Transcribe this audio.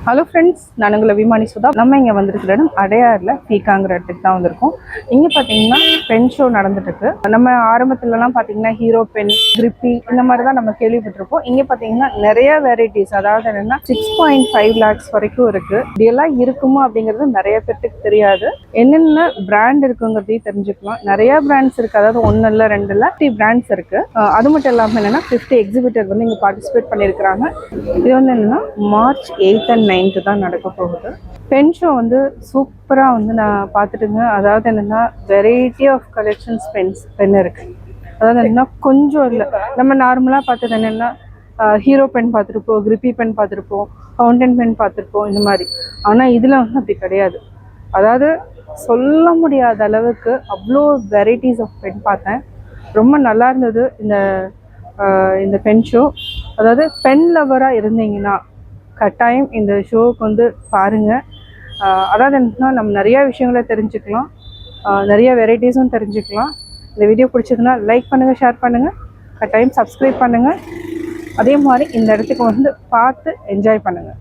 Hello friends, நான் உங்களை விமானி சுதா. நம்ம இங்கே வந்திருக்கிற இடம் அடையாறில் பீக்காங்கிற இடத்துக்கு தான் வந்திருக்கோம். இங்கே பார்த்தீங்கன்னா பென் ஷோ நடந்துட்டுருக்கு. நம்ம ஆரம்பத்துலலாம் பார்த்தீங்கன்னா ஹீரோ பென், கிரிப்பி இந்த மாதிரி தான் நம்ம கேள்விப்பட்டிருப்போம். இங்கே பார்த்தீங்கன்னா நிறைய வெரைட்டிஸ், அதாவது என்னென்னா 6.5 lakhs வரைக்கும் இருக்குது. இப்படியெல்லாம் இருக்குமோ அப்படிங்கிறது நிறைய பேர்த்துக்கு தெரியாது. என்னென்ன பிராண்ட் இருக்குங்கிறதையும் தெரிஞ்சுக்கலாம். நிறைய பிராண்ட்ஸ் இருக்குது, அதாவது 1 இல்லை 2 இல்லை 50 பிராண்ட்ஸ் இருக்குது. அது மட்டும் இல்லாமல் என்னென்னா 50 எக்ஸிபிட்டர் வந்து இங்கே பார்ட்டிசிபேட் பண்ணியிருக்கிறாங்க. இது வந்து என்னென்னா March 8th and 9th தான் நடக்க போகுது. பென் ஷோ வந்து சூப்பராக வந்து நான் பார்த்துட்டுங்க. அதாவது என்னென்னா வெரைட்டி ஆஃப் கலெக்ஷன்ஸ் பென் இருக்குது. அதாவது என்னென்னா கொஞ்சம் இல்லை, நம்ம நார்மலாக பார்த்தது என்னென்னா ஹீரோ பென் பார்த்துருப்போம், கிரிப்பி பென் பார்த்துருப்போம், ஃபவுண்டன் பென் பார்த்துருப்போம் இந்த மாதிரி. ஆனால் இதில் வந்து அப்படி கிடையாது. அதாவது சொல்ல முடியாத அளவுக்கு அவ்வளோ வெரைட்டிஸ் ஆஃப் பென் பார்த்தேன். ரொம்ப நல்லா இருந்தது இந்த பென் ஷோ. அதாவது பென் லவராக இருந்தீங்கன்னா கட்டாயம் இந்த ஷோவுக்கு வந்து பாருங்கள். அதாவது என்னன்னா நம்ம நிறையா விஷயங்களை தெரிஞ்சுக்கலாம், நிறைய வெரைட்டிஸும் தெரிஞ்சுக்கலாம். இந்த வீடியோ பிடிச்சதுன்னா லைக் பண்ணுங்கள், ஷேர் பண்ணுங்கள், கட்டாயம் சப்ஸ்கிரைப் பண்ணுங்கள். அதே மாதிரி இந்த இடத்துக்கு வந்து பார்த்து என்ஜாய் பண்ணுங்கள்.